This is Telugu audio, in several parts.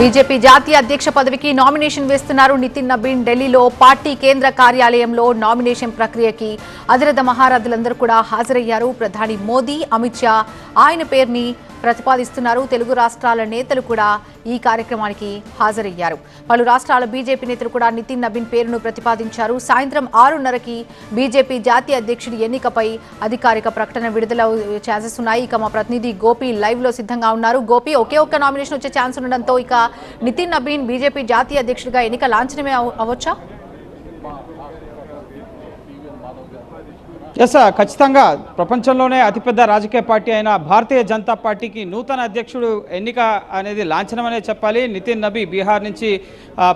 బీజేపీ జాతీయ అధ్యక్ష పదవికి నామినేషన్ వేస్తున్నారు నితిన్ నబీన్. ఢిల్లీలో పార్టీ కేంద్ర కార్యాలయంలో నామినేషన్ ప్రక్రియకి అధిరథ మహారథులందరూ కూడా హాజరయ్యారు. ప్రధాని మోదీ, అమిత్ షా ఆయన పేరుని ప్రతిపాదిస్తున్నారు. తెలుగు రాష్ట్రాల నేతలు కూడా ఈ కార్యక్రమానికి హాజరయ్యారు. పలు రాష్ట్రాల బీజేపీ నేతలు కూడా నితిన్ నబీన్ పేరును ప్రతిపాదించారు. సాయంత్రం 6:30కి బీజేపీ జాతీయ అధ్యక్షుడి ఎన్నికపై అధికారిక ప్రకటన విడుదల ఛాన్సెస్ ఉన్నాయి. ఇక మా ప్రతినిధి గోపి లైవ్ లో సిద్ధంగా ఉన్నారు. గోపి, ఒకే ఒక్క నామినేషన్ వచ్చే ఛాన్స్ ఉండడంతో ఇక నితిన్ నబీన్ బీజేపీ జాతీయ అధ్యక్షుడిగా ఎన్నిక లాంఛనమే అవ్వచ్చా? ఎస్, ఖచ్చితంగా ప్రపంచంలోనే అతిపెద్ద రాజకీయ పార్టీ అయిన భారతీయ జనతా పార్టీకి నూతన అధ్యక్షుడు ఎన్నిక అనేది లాంఛనమనే చెప్పాలి. నితిన్ నబీ బీహార్ నుంచి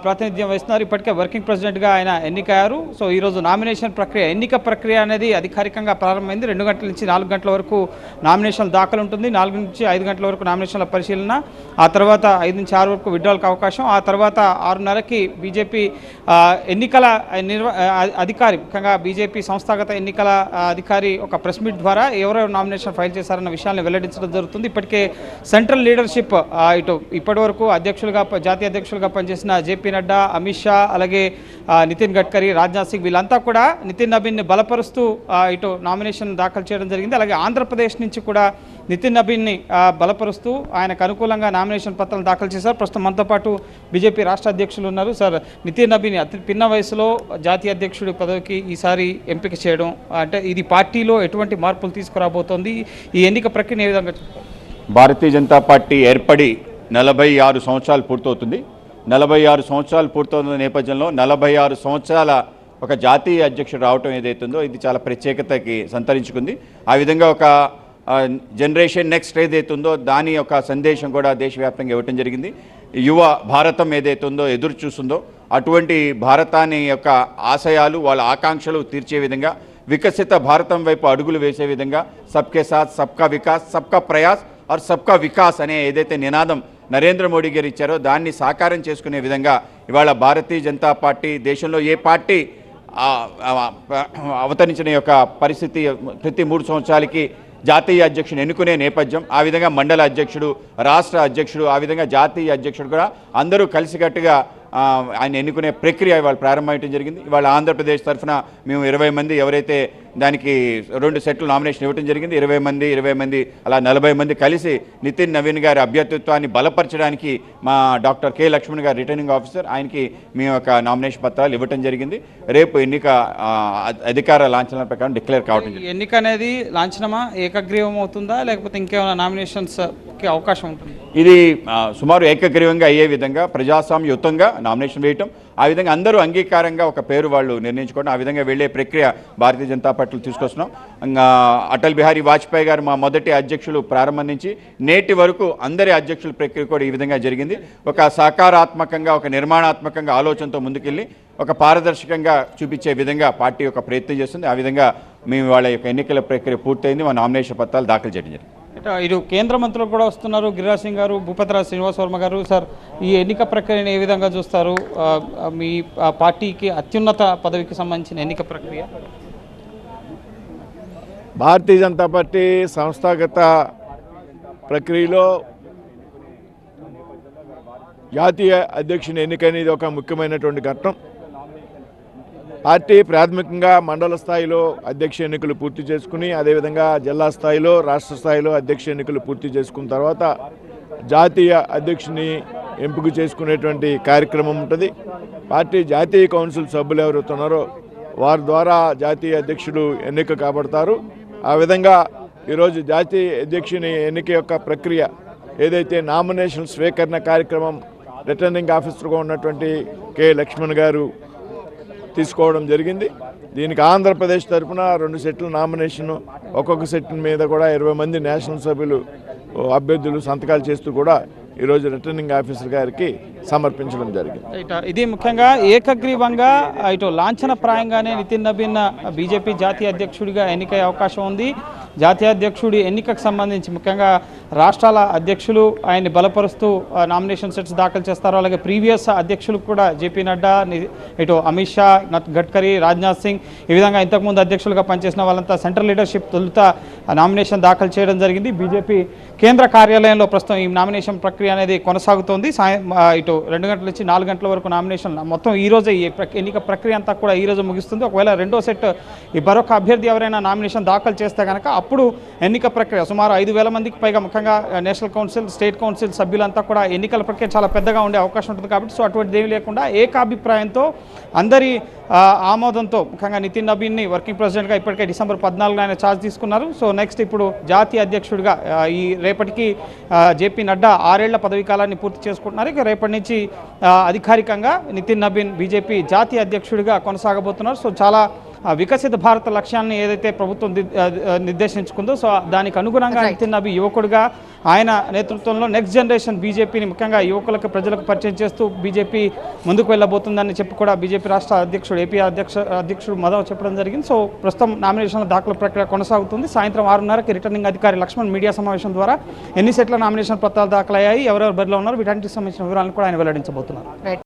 ప్రాతినిధ్యం వహిస్తున్నారు. ఇప్పటికే వర్కింగ్ ప్రెసిడెంట్గా ఆయన ఎన్నికయ్యారు. సో ఈరోజు నామినేషన్ ప్రక్రియ, ఎన్నిక ప్రక్రియ అనేది అధికారికంగా ప్రారంభమైంది. 2 గంటల నుంచి 4 గంటల వరకు నామినేషన్ల దాఖలు ఉంటుంది. 4 నుంచి 5 గంటల వరకు నామినేషన్ల పరిశీలన, ఆ తర్వాత 5 నుంచి 6 వరకు విత్డ్రాల్కి అవకాశం, ఆ తర్వాత 6:30కి బీజేపీ ఎన్నికల అధికారి, ముఖ్యంగా బీజేపీ సంస్థాగత ఎన్నికల అధికారి ఒక ప్రెస్ మీట్ ద్వారా ఎవరెవరు నామినేషన్ ఫైల్ చేశారన్న విషయాన్ని వెల్లడించడం జరుగుతుంది. ఇప్పటికే సెంట్రల్ లీడర్షిప్ ఇప్పటి వరకు జాతీయ అధ్యక్షులుగా పనిచేసిన జేపీ నడ్డా, అమిత్ షా, అలాగే నితిన్ గడ్కరీ, రాజ్నాథ్ సింగ్ వీళ్ళంతా కూడా నితిన్ నబీన్ని బలపరుస్తూ నామినేషన్ దాఖలు చేయడం జరిగింది. అలాగే ఆంధ్రప్రదేశ్ నుంచి కూడా నితిన్ నబీన్ని బలపరుస్తూ ఆయనకు అనుకూలంగా నామినేషన్ పత్రాలు దాఖలు చేశారు. ప్రస్తుతం మనతో పాటు బీజేపీ రాష్ట్ర అధ్యక్షులు ఉన్నారు. సార్, నితిన్ నబీని అతి పిన్న వయసులో జాతీయ అధ్యక్షుడి పదవికి ఈసారి ఎంపిక చేయడం అంటే ఇది పార్టీలో ఎటువంటి మార్పులు తీసుకురాబోతోంది? ఈ ఎన్నిక ప్రక్రియ ఏ విధంగా చెప్తారు? భారతీయ జనతా పార్టీ ఏర్పడి 46 సంవత్సరాలు పూర్తవుతుంది. 46 సంవత్సరాలు పూర్తవుతున్న నేపథ్యంలో 46 సంవత్సరాల ఒక జాతీయ అధ్యక్షుడు రావటం ఏదైతుందో ఇది చాలా ప్రత్యేకతకి సంతరించుకుంది. ఆ విధంగా ఒక జనరేషన్ నెక్స్ట్ ఏదైతుందో దాని యొక్క సందేశం కూడా దేశవ్యాప్తంగా ఇవ్వటం జరిగింది. యువ భారతం ఏదైతుందో ఎదురు చూస్తుందో అటువంటి భారతాన్ని యొక్క ఆశయాలు, వాళ్ళ ఆకాంక్షలు తీర్చే విధంగా, వికసిత భారతం వైపు అడుగులు వేసే విధంగా సబ్కే సాత్ సబ్కా వికాస్, సబ్కా ప్రయాస్ और సబ్కా వికాస్ అనే ఏదైతే నినాదం నరేంద్ర మోడీ గారు ఇచ్చారో దాన్ని సాకారం చేసుకునే విధంగా ఇవాళ భారతీయ జనతా పార్టీ దేశంలో ఏ పార్టీ అవతరించిన యొక్క పరిస్థితి ప్రతి 3 సంవత్సరాలకి జాతీయ అధ్యక్షుడు ఎన్నుకునే నేపథ్యం, ఆ విధంగా మండల అధ్యక్షుడు, రాష్ట్ర అధ్యక్షుడు, ఆ విధంగా జాతీయ అధ్యక్షుడు కూడా అందరూ కలిసికట్టుగా ఆయన ఎన్నుకునే ప్రక్రియ ఇవాళ ప్రారంభమయ్యడం జరిగింది. ఇవాళ ఆంధ్రప్రదేశ్ తరఫున మేము 20 మంది ఎవరైతే దానికి 2 సెట్లు నామినేషన్ ఇవ్వడం జరిగింది. 20 మంది అలా 40 మంది కలిసి నితిన్ నవీన్ గారి అభ్యర్థిత్వాన్ని బలపరచడానికి మా డాక్టర్ కె లక్ష్మణ్ గారు రిటర్నింగ్ ఆఫీసర్ ఆయనకి మేము ఒక నామినేషన్ పత్రాలు ఇవ్వడం జరిగింది. రేపు ఎన్నిక అధికార లాంఛనాల ప్రకారం డిక్లేర్ కావడం జరిగింది. ఎన్నిక అనేది లాంఛనమా, ఏకగ్రీవం అవుతుందా, లేకపోతే ఇంకేమైనా నామినేషన్స్కి అవకాశం ఉంటుంది? ఇది సుమారు ఏకగ్రీవంగా అయ్యే విధంగా ప్రజాస్వామ్యయుతంగా నామినేషన్ వేయటం, ఆ విధంగా అందరూ అంగీకారంగా ఒక పేరు వాళ్ళు నిర్ణయించుకోవడం, ఆ విధంగా వెళ్లే ప్రక్రియ భారతీయ జనతా పార్టీలు తీసుకొస్తున్నాం. అటల్ బిహారీ వాజ్పేయి గారు మా మొదటి అధ్యక్షులు ప్రారంభం నుంచి నేటి వరకు అందరి అధ్యక్షుల ప్రక్రియ కూడా ఈ విధంగా జరిగింది. ఒక సకారాత్మకంగా, ఒక నిర్మాణాత్మకంగా ఆలోచనతో ముందుకెళ్ళి ఒక పారదర్శకంగా చూపించే విధంగా పార్టీ యొక్క ప్రయత్నం చేస్తుంది. ఆ విధంగా మేము వాళ్ళ యొక్క ఎన్నికల ప్రక్రియ పూర్తయింది. మా నామినేషన్ పత్రాలు దాఖలు చేయడం జరిగింది. ఇటు కేంద్ర మంత్రులు కూడా వస్తున్నారు, గిరిరాజ్ సింగ్ గారు, భూపతిరాజ్ శ్రీనివాస్ వర్మ గారు. సార్, ఈ ఎన్నిక ప్రక్రియను ఏ విధంగా చూస్తారు? మీ పార్టీకి అత్యున్నత పదవికి సంబంధించిన ఎన్నిక ప్రక్రియ. భారతీయ జనతా పార్టీ సంస్థాగత ప్రక్రియలో జాతీయ అధ్యక్షుని ఎన్నిక అనేది ఒక ముఖ్యమైనటువంటి ఘట్టం. పార్టీ ప్రాథమికంగా మండల స్థాయిలో అధ్యక్ష ఎన్నికలు పూర్తి చేసుకుని, అదేవిధంగా జిల్లా స్థాయిలో, రాష్ట్ర స్థాయిలో అధ్యక్ష ఎన్నికలు పూర్తి చేసుకున్న తర్వాత జాతీయ అధ్యక్షుని ఎంపిక చేసుకునేటువంటి కార్యక్రమం ఉంటుంది. పార్టీ జాతీయ కౌన్సిల్ సభ్యులు ఎవరుతున్నారో వారి ద్వారా జాతీయ అధ్యక్షుడు ఎన్నిక కాబడతారు. ఆ విధంగా ఈరోజు జాతీయ అధ్యక్షుని ఎన్నిక యొక్క ప్రక్రియ ఏదైతే నామినేషన్ స్వీకరణ కార్యక్రమం రిటర్నింగ్ ఆఫీసర్గా ఉన్నటువంటి కె లక్ష్మణ్ గారు తీసుకోవడం జరిగింది. దీనికి ఆంధ్రప్రదేశ్ తరఫున 2 సెట్లు నామినేషన్, ఒక్కొక్క సెట్ మీద కూడా 20 మంది నేషనల్ సభ్యులు అభ్యర్థులు సంతకాలు చేస్తూ కూడా ఈరోజు రిటర్నింగ్ ఆఫీసర్ గారికి సమర్పించడం జరిగింది. ఇది ముఖ్యంగా ఏకగ్రీవంగా ఇటు లాంఛనప్రాయంగానే నితిన్ నబీన్ బీజేపీ జాతీయ అధ్యక్షుడిగా ఎన్నికయ్యే అవకాశం ఉంది. జాతీయ అధ్యక్షుడి ఎన్నికకు సంబంధించి ముఖ్యంగా రాష్ట్రాల అధ్యక్షులు ఆయన్ని బలపరుస్తూ నామినేషన్ సెట్స్ దాఖలు చేస్తారు. అలాగే ప్రీవియస్ అధ్యక్షులు కూడా జేపీ నడ్డా, ఇటు అమిత్ షా, గడ్కరీ, రాజ్నాథ్ సింగ్ ఈ విధంగా ఇంతకుముందు అధ్యక్షులుగా పనిచేసిన వాళ్ళంతా సెంట్రల్ లీడర్షిప్ తొలుత నామినేషన్ దాఖలు చేయడం జరిగింది. బీజేపీ కేంద్ర కార్యాలయంలో ప్రస్తుతం ఈ నామినేషన్ ప్రక్రియ ప్రక్రియ అనేది కొనసాగుతోంది. ఇటు 2 గంటల నుంచి 4 గంటల వరకు నామినేషన్ మొత్తం ఈ రోజే ఈ ఎన్నిక ప్రక్రియ అంతా కూడా ఈ రోజు ముగుస్తుంది. ఒకవేళ రెండో సెట్ ఈ మరొక అభ్యర్థి ఎవరైనా నామినేషన్ దాఖలు చేస్తే కనుక అప్పుడు ఎన్నిక ప్రక్రియ సుమారు 5,000 మందికి పైగా ముఖ్యంగా నేషనల్ కౌన్సిల్, స్టేట్ కౌన్సిల్ సభ్యులంతా కూడా ఎన్నికల ప్రక్రియ చాలా పెద్దగా ఉండే అవకాశం ఉంటుంది. కాబట్టి సో అటువంటిది ఏమీ లేకుండా ఏకాభిప్రాయంతో అందరి ఆమోదంతో ముఖ్యంగా నితిన్ నబీన్ని వర్కింగ్ ప్రెసిడెంట్గా ఇప్పటికే డిసెంబర్ 14న ఆయన ఛార్జ్ తీసుకున్నారు. సో నెక్స్ట్ ఇప్పుడు జాతీయ అధ్యక్షుడిగా ఈ రేపటికి జేపీ నడ్డా 6 ఏళ్ల పదవీ కాలాన్ని పూర్తి చేసుకుంటున్నారు. ఇక రేపటి నుంచి అధికారికంగా నితిన్ నబీన్ బీజేపీ జాతీయ అధ్యక్షుడిగా కొనసాగబోతున్నారు. సో చాలా వికసిత భారత లక్ష్యాన్ని ఏదైతే ప్రభుత్వం నిర్దేశించుకుందో సో దానికి అనుగుణంగా నితిన్ నబీ యువకుడిగా ఆయన నేతృత్వంలో నెక్స్ట్ జనరేషన్ బీజేపీని ముఖ్యంగా యువకులకు ప్రజలకు పరిచయం చేస్తూ బీజేపీ ముందుకు వెళ్ళబోతుందని చెప్పి కూడా బీజేపీ రాష్ట్ర అధ్యక్షుడు ఏపీ అధ్యక్షుడు మధవ్ చెప్పడం జరిగింది. సో ప్రస్తుతం నామినేషన్ల దాఖలు ప్రక్రియ కొనసాగుతుంది. సాయంత్రం 6:30కి రిటర్నింగ్ అధికారి లక్ష్మణ్ మీడియా సమావేశం ద్వారా ఎన్ని సెట్ల నామినేషన్ పత్రాలు దాఖలయ్యాయి, ఎవరెవరు బరిలో ఉన్నారు, వీటన్నిటికి సంబంధించిన వివరాలను కూడా ఆయన వెల్లడించబోతున్నారు.